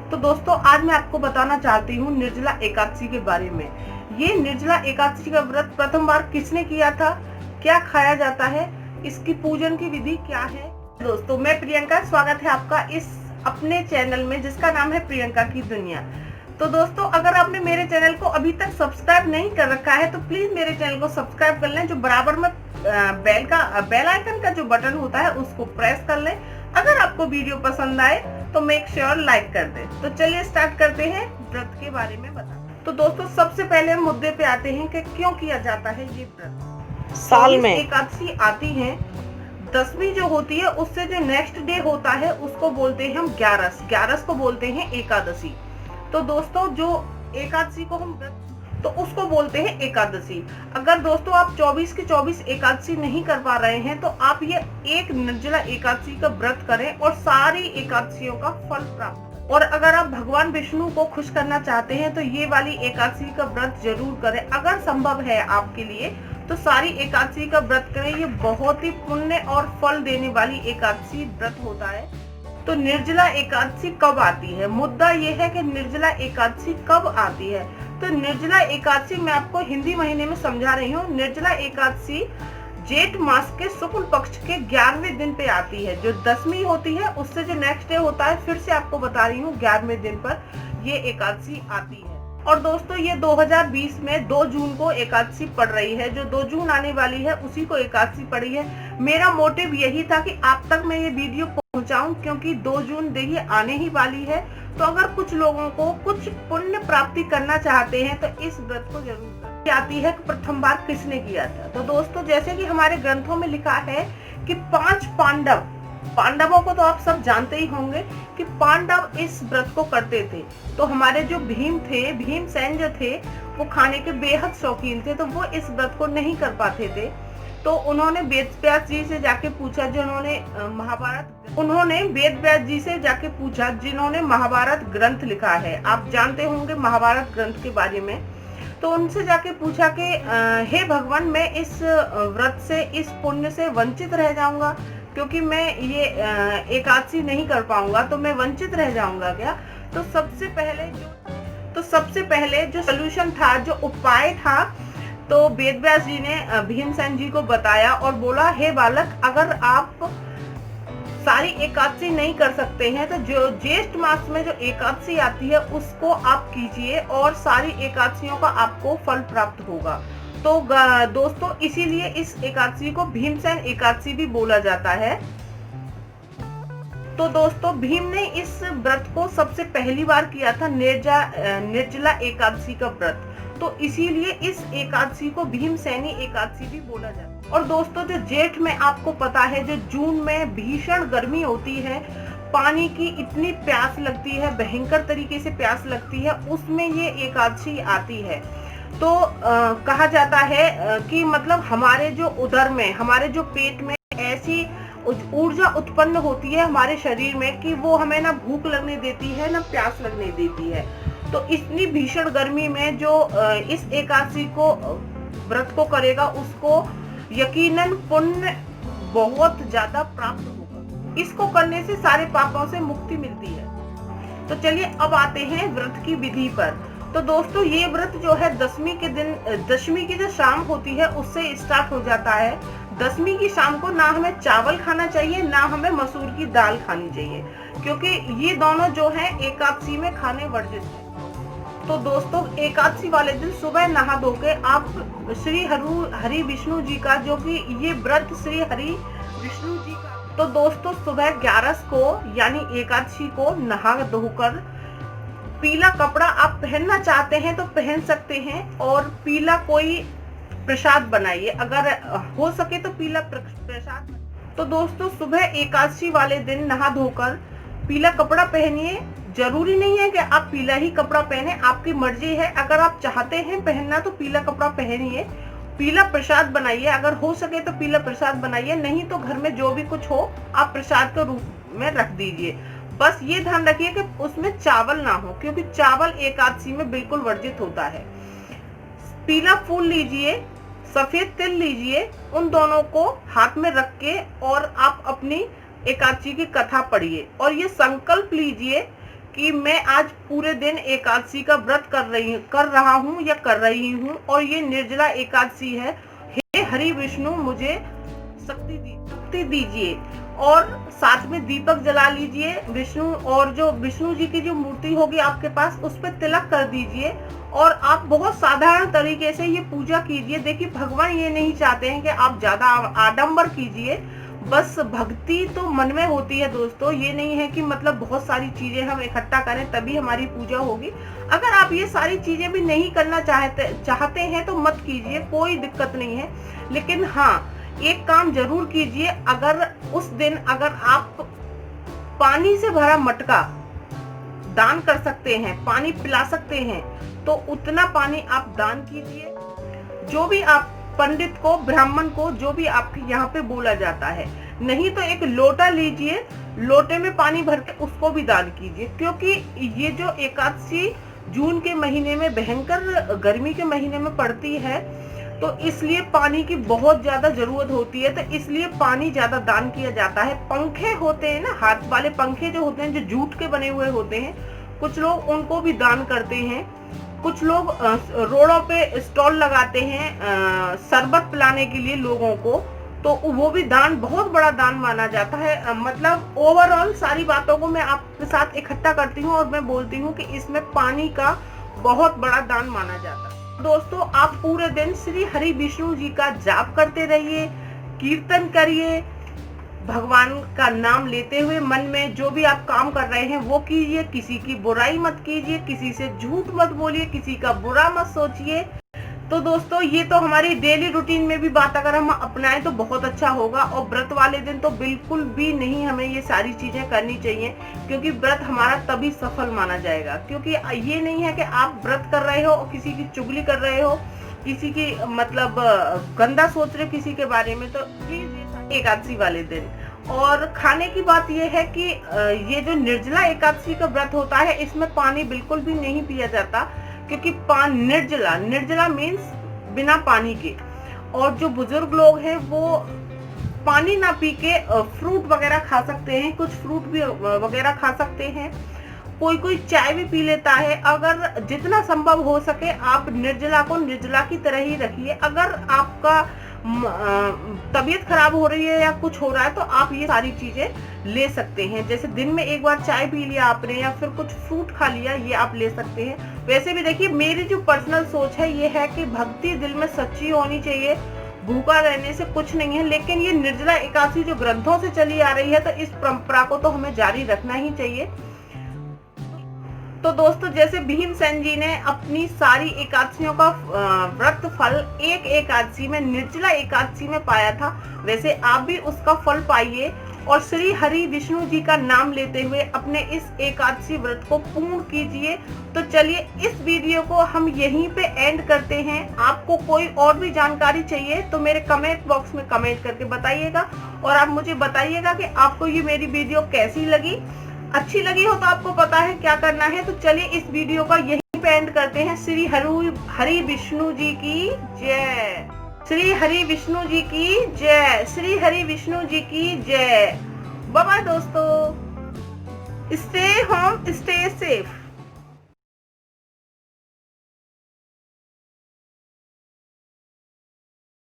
तो दोस्तों आज मैं आपको बताना चाहती हूँ निर्जला एकादशी के बारे में। ये निर्जला एकादशी का व्रत प्रथम बार किसने किया था, क्या खाया जाता है, इसकी पूजन की विधि क्या है। दोस्तों मैं प्रियंका, स्वागत है आपका इस अपने चैनल में जिसका नाम है प्रियंका की दुनिया। तो दोस्तों अगर आपने मेरे चैनल को अभी तक सब्सक्राइब नहीं कर रखा है तो प्लीज मेरे चैनल को सब्सक्राइब कर लें। जो बराबर में बेल आइकन का जो बटन होता है उसको प्रेस कर लें। अगर आपको वीडियो पसंद आए तो मेक श्योर लाइक कर दें। तो चलिए स्टार्ट करते हैं व्रत के बारे में बता। तो दोस्तों सबसे पहले हम मुद्दे पे आते हैं कि क्यों किया जाता है ये व्रत। साल में एकादशी आती है, 10वीं जो होती है उससे जो नेक्स्ट डे होता है उसको बोलते हैं हम 11 को बोलते हैं एकादशी। तो दोस्तों जो एकादशी को हम तो उसको बोलते हैं एकादशी। अगर दोस्तों आप 24 की 24 एकादशी नहीं कर पा रहे हैं तो आप ये एक निर्जला एकादशी का व्रत करें और सारी एकादशियों का फल प्राप्त करें। और अगर आप भगवान विष्णु को खुश करना चाहते हैं तो ये वाली एकादशी का व्रत जरूर करें। अगर संभव है आपके लिए तो सारी एकादशी का व्रत करें। ये बहुत ही पुण्य और फल देने वाली एकादशी व्रत होता है। तो निर्जला एकादशी कब आती है, मुद्दा ये है कि निर्जला एकादशी कब आती है। तो निर्जला एकादशी मैं आपको हिंदी महीने में समझा रही हूँ। निर्जला एकादशी जेठ मास के शुक्ल पक्ष के 11वें दिन पे आती है। जो 10वीं होती है उससे जो नेक्स्ट डे होता है, फिर से आपको बता रही हूँ 11वें दिन पर ये एकादशी आती है। और दोस्तों ये 2020 में 2 जून को एकादशी पड़ रही है। जो 2 जून आने वाली है उसी को एकादशी पड़ी है। मेरा मोटिव यही था कि आप तक मैं ये वीडियो पहुंचाऊं, क्योंकि 2 जून देखिए आने ही वाली है। तो अगर कुछ लोगों को कुछ पुण्य प्राप्ति करना चाहते हैं तो इस व्रत को जरूर करें। आती है कि प्रथम बार किसने किया था। तो दोस्तों जैसे कि हमारे ग्रंथों में लिखा है कि 5 पांडवों को तो आप सब जानते ही होंगे कि पांडव इस व्रत को करते थे। तो हमारे जो भीमसेन जो थे वो खाने के बेहद शौकीन थे, तो वो इस व्रत को नहीं कर पाते थे। तो उन्होंने वेद व्यास जी से जाके पूछा, उन्होंने वेद व्यास जी से जाके पूछा जिन्होंने महाभारत ग्रंथ लिखा है। आप जानते होंगे महाभारत ग्रंथ के बारे में। तो उनसे जाके पूछा कि हे भगवान, मैं इस व्रत से, इस पुण्य से वंचित रह जाऊंगा, क्योंकि मैं ये एकादशी नहीं कर पाऊंगा तो मैं वंचित रह जाऊंगा क्या। तो सबसे पहले जो सोल्यूशन था, जो उपाय था, तो वेद व्यास जी ने भीमसेन जी को बताया और बोला, हे बालक, अगर आप सारी एकादशी नहीं कर सकते हैं तो जो ज्येष्ठ मास में जो एकादशी आती है उसको आप कीजिए और सारी एकादशियों का आपको फल प्राप्त होगा। तो दोस्तों इसीलिए इस एकादशी को भीमसेन एकादशी भी बोला जाता है। तो दोस्तों भीम ने इस व्रत को सबसे पहली बार किया था, निर्जला एकादशी का व्रत। तो इसीलिए इस एकादशी को भीमसेनी एकादशी भी बोला जाता है। और दोस्तों जो जेठ में आपको पता है, जो जून में भीषण गर्मी होती है, पानी की इतनी प्यास लगती है, भयंकर तरीके से प्यास लगती है, उसमें ये एकादशी आती है। तो कहा जाता है कि मतलब हमारे जो उदर में, हमारे जो पेट में ऐसी ऊर्जा उत्पन्न होती है हमारे शरीर में कि वो हमें ना भूख लगने देती है ना प्यास लगने देती है। तो इतनी भीषण गर्मी में जो इस एकादशी को व्रत को करेगा उसको यकीनन पुण्य बहुत ज्यादा प्राप्त होगा। इसको करने से सारे पापों से मुक्ति मिलती है। तो चलिए अब आते हैं व्रत की विधि पर। तो दोस्तों ये व्रत जो है 10वीं की जो शाम होती है उससे स्टार्ट हो जाता है। 10वीं की शाम को ना हमें चावल खाना चाहिए, ना हमें मसूर की दाल खानी चाहिए, क्योंकि ये दोनों जो है एकादशी में खाने वर्जित है। तो दोस्तों एकादशी वाले दिन सुबह नहा धो के आप श्री हरि विष्णु जी का, जो कि ये व्रत श्री हरि विष्णु जी का, तो दोस्तों सुबह 11 को यानी एकादशी को नहा धोकर पीला कपड़ा आप पहनना चाहते हैं तो पहन सकते हैं और पीला कोई प्रसाद बनाइए, अगर हो सके तो पीला प्रसाद। तो दोस्तों सुबह एकादशी वाले दिन नहा धोकर पीला कपड़ा पहनिए। जरूरी नहीं है कि आप पीला ही कपड़ा पहने, आपकी मर्जी है। अगर आप चाहते हैं पहनना तो पीला कपड़ा पहनिए। पीला प्रसाद बनाइए, अगर हो सके तो पीला प्रसाद बनाइए, नहीं तो घर में जो भी कुछ हो आप प्रसाद के रूप में रख दीजिए। बस ये ध्यान रखिए कि उसमें चावल ना हो, क्योंकि चावल एकादशी में बिल्कुल वर्जित होता है। पीला फूल लीजिए, सफेद तिल लीजिए, उन दोनों को हाथ में रख के और आप अपनी एकादशी की कथा पढ़िए और ये संकल्प लीजिए कि मैं आज पूरे दिन एकादशी का व्रत कर रहा हूँ या कर रही हूँ, और ये निर्जला एकादशी है। हे हरि विष्णु, मुझे शक्ति दीजिए, और साथ में दीपक जला लीजिए विष्णु, और जो विष्णु जी की जो मूर्ति होगी आपके पास उस पर तिलक कर दीजिए, और आप बहुत साधारण तरीके से ये पूजा कीजिए। देखिए, भगवान ये नहीं चाहते हैं कि आप ज्यादा आडंबर कीजिए, बस भक्ति तो मन में होती है दोस्तों। ये नहीं है कि मतलब बहुत सारी चीजें हम इकट्ठा करें तभी हमारी पूजा होगी। अगर आप ये सारी चीजें भी नहीं करना चाहते हैं तो मत कीजिए, कोई दिक्कत नहीं है। लेकिन हाँ, एक काम जरूर कीजिए, अगर उस दिन अगर आप पानी से भरा मटका दान कर सकते हैं, पानी पिला सकते हैं, तो उतना पानी आप दान कीजिए। जो भी आप पंडित को, ब्राह्मण को, जो भी आपके यहाँ पे बोला जाता है, नहीं तो एक लोटा लीजिए, लोटे में पानी भर के उसको भी दान कीजिए। क्योंकि ये जो एकादशी जून के महीने में, भयंकर गर्मी के महीने में पड़ती है, तो इसलिए पानी की बहुत ज्यादा जरूरत होती है, तो इसलिए पानी ज्यादा दान किया जाता है। पंखे होते हैं ना, हाथ वाले पंखे जो होते हैं, जो जूट के बने हुए होते हैं, कुछ लोग उनको भी दान करते हैं। कुछ लोग रोडों पे स्टॉल लगाते हैं शरबत पिलाने के लिए लोगों को, तो वो भी दान, बहुत बड़ा दान माना जाता है। मतलब ओवरऑल सारी बातों को मैं आपके साथ इकट्ठा करती हूँ और मैं बोलती हूँ कि इसमें पानी का बहुत बड़ा दान माना जाता है। दोस्तों, आप पूरे दिन श्री हरि विष्णु जी का जाप करते रहिए, कीर्तन करिए, भगवान का नाम लेते हुए मन में जो भी आप काम कर रहे हैं वो कीजिए। किसी की बुराई मत कीजिए, किसी से झूठ मत बोलिए, किसी का बुरा मत सोचिए। तो दोस्तों, ये तो हमारी डेली रूटीन में भी बात अगर हम अपनाएं तो बहुत अच्छा होगा। और व्रत वाले दिन तो बिल्कुल भी नहीं हमें ये सारी चीजें करनी चाहिए, क्योंकि व्रत हमारा तभी सफल माना जाएगा। क्योंकि ये नहीं है कि आप व्रत कर रहे हो और किसी की चुगली कर रहे हो, किसी की मतलब गंदा सोच रहे हो किसी के बारे में, तो प्लीज एकादशी वाले दिन। और खाने की बात यह है कि ये जो निर्जला एकादशी का व्रत होता है, इसमें पानी बिल्कुल भी नहीं पिया जाता, क्योंकि निर्जला मीन्स बिना पानी के। और जो बुजुर्ग लोग हैं वो पानी ना पी के फ्रूट वगैरह खा सकते हैं, कुछ फ्रूट भी वगैरह खा सकते हैं, कोई चाय भी पी लेता है। अगर जितना संभव हो सके आप निर्जला को निर्जला की तरह ही रखिए। अगर आपका तबीयत खराब हो रही है या कुछ हो रहा है तो आप ये सारी चीजें ले सकते हैं। जैसे दिन में एक बार चाय पी लिया आपने, या फिर कुछ फ्रूट खा लिया, ये आप ले सकते हैं। वैसे भी देखिए, मेरी जो पर्सनल सोच है ये है कि भक्ति दिल में सच्ची होनी चाहिए, भूखा रहने से कुछ नहीं है। लेकिन ये निर्जला एकादशी जो ग्रंथों से चली आ रही है, तो इस परंपरा को तो हमें जारी रखना ही चाहिए। तो दोस्तों, जैसे भीमसेन जी ने अपनी सारी एकादशियों का व्रत फल एक एकादशी में, निर्जला एकादशी में पाया था, वैसे आप भी उसका फल पाइए और श्री हरि विष्णु जी का नाम लेते हुए अपने इस एकादशी व्रत को पूर्ण कीजिए। तो चलिए, इस वीडियो को हम यहीं पे एंड करते हैं। आपको कोई और भी जानकारी चाहिए तो मेरे कमेंट बॉक्स में कमेंट करके बताइएगा, और आप मुझे बताइएगा कि आपको ये मेरी वीडियो कैसी लगी। अच्छी लगी हो तो आपको पता है क्या करना है। तो चलिए, इस वीडियो का यहीं पे एंड करते हैं। श्री हरि विष्णु जी की जय, श्री हरि विष्णु जी की जय, श्री हरि विष्णु जी की जय। बाय बाय दोस्तों, स्टे होम, स्टे सेफ।